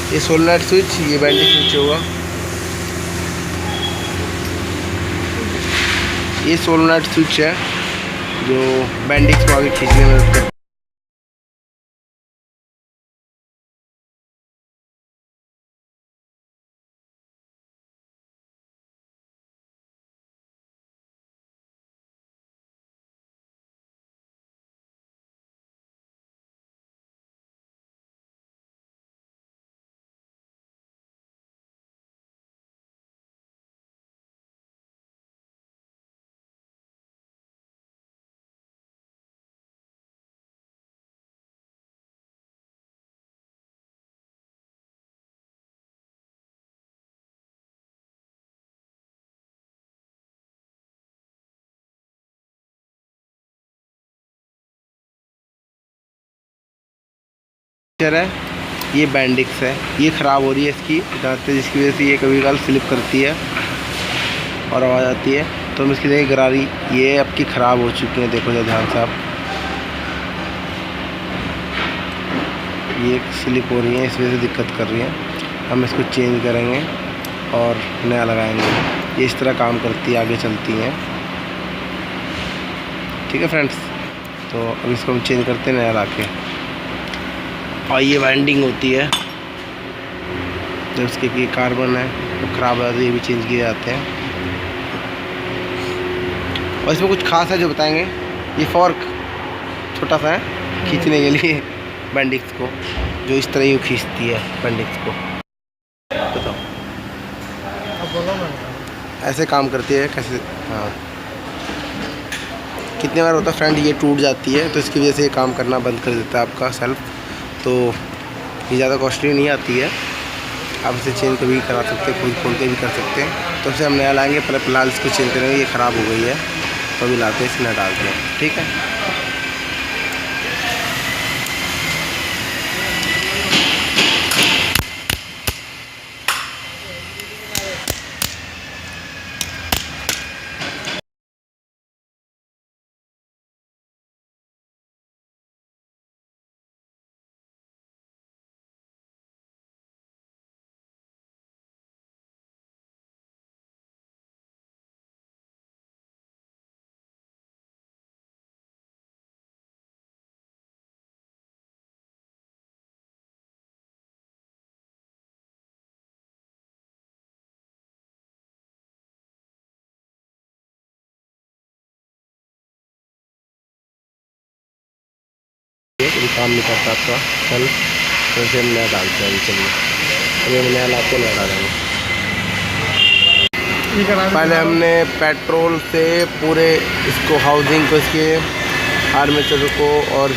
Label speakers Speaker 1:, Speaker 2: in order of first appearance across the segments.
Speaker 1: ये सोलनट स्विच, ये बैंडिक स्विच होगा। ये सोलनट स्विच है जो बैंडिक्स को आगे खींचने में मदद करता है। है ये बैंडिक्स है, ये ख़राब हो रही है इसकी दांतें, जिसकी वजह से ये कभी कभार स्लिप करती है और आवाज़ आती है। तो हम इसकी देखिए गरारी ये आपकी ख़राब हो चुकी है, देखो जरा ध्यान से आप, ये स्लिप हो रही है, इस वजह से दिक्कत कर रही है। हम इसको चेंज करेंगे और नया लगाएंगे। ये इस तरह काम करती है, आगे चलती हैं। ठीक है फ्रेंड्स, तो अब इसको हम चेंज करते हैं नया ला के। और ये वाइंडिंग होती है जब उसके कार्बन है तो ख़राब हो जाती है, ये भी चेंज किए जाते हैं। और इसमें कुछ खास है जो बताएंगे। ये फॉर्क छोटा सा है खींचने के लिए बैंडिक्स को, जो इस तरह यूँ खींचती है बैंडिक्स को। बताओ अब बोलो ना, ऐसे काम करती है कैसे? हाँ, कितने बार होता है फ्रेंड ये टूट जाती है, तो इसकी वजह से ये काम करना बंद कर देता है आपका सेल्फ। तो ये ज़्यादा कॉस्टली नहीं आती है, आप इसे चेंज कभी करा सकते हैं, खुद खोल के भी कर सकते हैं। तो इसे हम नया लाएंगे, पहले फिलहाल इसको चेंज करेंगे, ये ख़राब हो गई है तो अभी लाते हैं, इसे नया डालते हैं। ठीक है, कोई काम नहीं करता आपका सेल्फ, तो इसे हम नया डालते हैं। चलिए अभी हम नया लाते नया डालेंगे। पहले हमने पेट्रोल से पूरे इसको हाउसिंग को, इसके आर्मेचर को और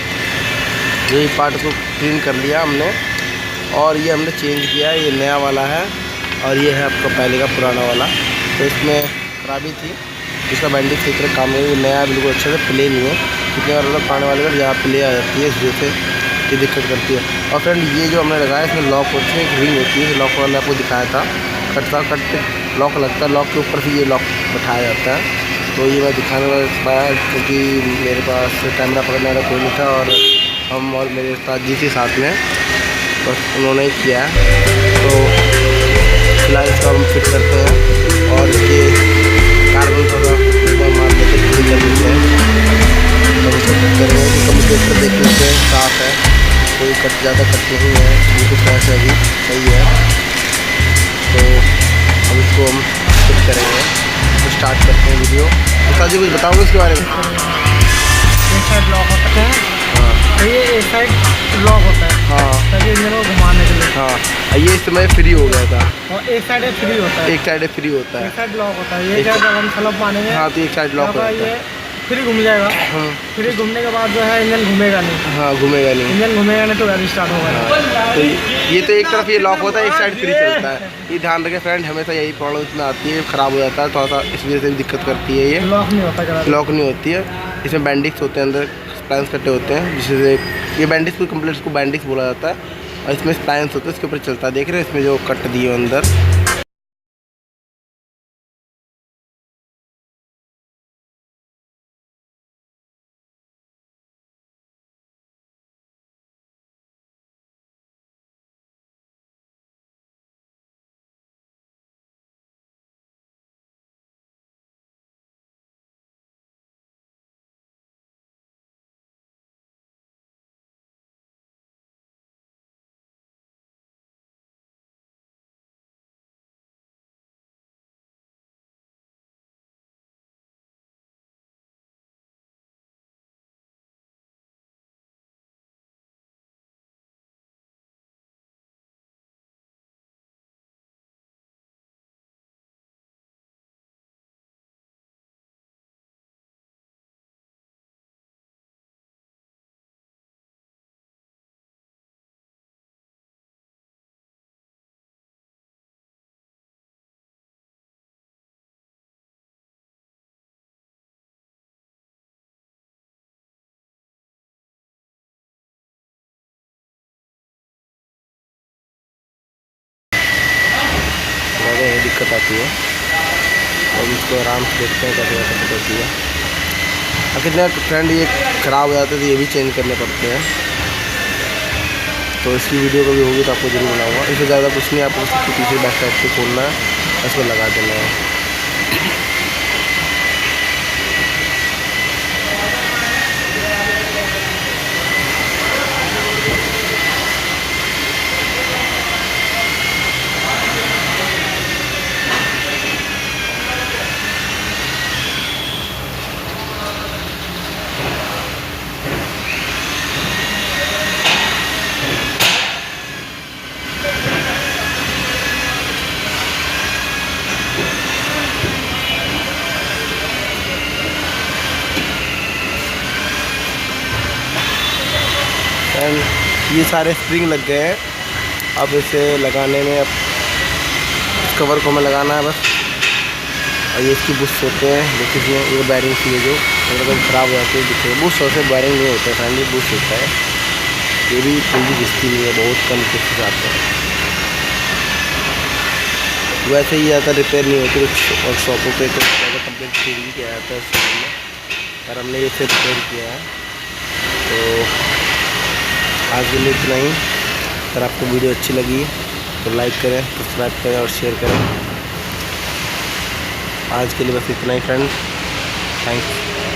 Speaker 1: यही पार्ट को क्लीन कर लिया हमने, और ये हमने चेंज किया। ये नया वाला है और ये है आपका पहले का पुराना वाला। तो इसमें खराबी थी, इसका बैंडिक्स की तरह काम नहीं, नया बिल्कुल अच्छे से प्ले नहीं है। कितने बार मतलब पुराने वाले का ज़्यादा प्ले आ जाती है, इस वजह से ये दिक्कत करती है। और फ्रेंड ये जो हमने लगाया इसमें लॉक होती है, एक रिंग होती है, लॉक वाला आपको दिखाया था, कट लॉक लगता है, लॉक के ऊपर से ये लॉक बैठाया जाता है। तो ये मैं दिखाने वाला पाया क्योंकि मेरे पास कैमरा पकड़ने वाला कोई नहीं था, और हम और मेरे साथ जी थी साथ में, बस उन्होंने ही किया है। तो फिलहाल इसको हम फिट करते हैं और इसके कार्बन थोड़ा मार लेते हैं, क्लीन कर लेते हैं। तो इसको फिट करेंगे कि कम्युनिकेटर देख लेते हैं साफ है, कोई कट ज़्यादा कट नहीं है, बिल्कुल फ्रेश है, अभी सही है। तो अब इसको हम फिट करेंगे, तो स्टार्ट करते हैं वीडियो। तो सर जी कुछ बताओगे इसके बारे में?
Speaker 2: एक साइड लॉक होता है, हाँ, ये एक साइड लॉक होता है, हाँ, ताकि इंजन को घुमाने के लिए।
Speaker 1: हाँ, ये इस समय फ्री हो गया था,
Speaker 2: और एक साइड फ्री होता है,
Speaker 1: एक साइड फ्री होता है,
Speaker 2: एक साइड लॉक होता है। ये जब हम स्लप मानेंगे,
Speaker 1: हाँ, तो एक साइड लॉक होता है,
Speaker 2: ये फिर ही घूम जाएगा। फिर ही घूमने के बाद जो है इंजन घूमेगा नहीं।
Speaker 1: हाँ घूमेगा नहीं,
Speaker 2: इंजन घूमेगा नहीं तो गाड़ी स्टार्ट होगा।
Speaker 1: तो ये तो एक तरफ ये लॉक होता है, एक साइड फ्री चलता है। ये ध्यान रखें फ्रेंड, हमेशा यही प्रॉब्लम इसमें आती है, ख़राब हो जाता है थोड़ा सा, इस वजह से भी दिक्कत करती है। ये
Speaker 2: लॉक नहीं होता,
Speaker 1: लॉक नहीं होती है। इसमें बैंडिक्स होते हैं, अंदर स्प्लाइंस कटे होते हैं, जिससे ये बैंडिक्स को कंप्लीट इसको बैंडिक्स बोला जाता है। और इसमें स्प्लाइंस होते हैं, इसके ऊपर चलता है। देख रहे हैं इसमें जो कट दिए अंदर, दिक्कत आती है। और इसको आराम से देखते हैं कैसे कैसे होती है। और कितना फ्रेंड ये ख़राब हो जाते हैं तो ये भी चेंज करने पड़ते हैं। तो इसकी वीडियो कभी होगी तो आपको जरूर बनाऊंगा। इससे ज़्यादा कुछ नहीं, आपको उसके पीछे बैक साइड से खोलना है, इसको लगा देना है। एंड ये सारे स्प्रिंग लग गए हैं। अब इसे लगाने में, अब कवर को हमें लगाना है बस। और ये इसकी बुश होते हैं, देखिए ये बैरिंग की है जो अगर ख़राब हो जाती है, दिखे बुश से बैरिंग नहीं होता है फ्रेंड, ये बुश होता है। ये भी जल्दी घिसती नहीं है, बहुत कम कुछ जाते हैं। वैसे ही ज़्यादा रिपेयर नहीं होती वर्कशॉपों पे, तो ज़्यादा कंप्लीट फिर भी किया जाता है उसमें, और हमने इसे रिपेयर किया है। तो आज के लिए इतना ही। अगर आपको वीडियो अच्छी लगी तो लाइक करें, सब्सक्राइब करें और शेयर करें। आज के लिए बस इतना ही फ्रेंड, थैंक्स।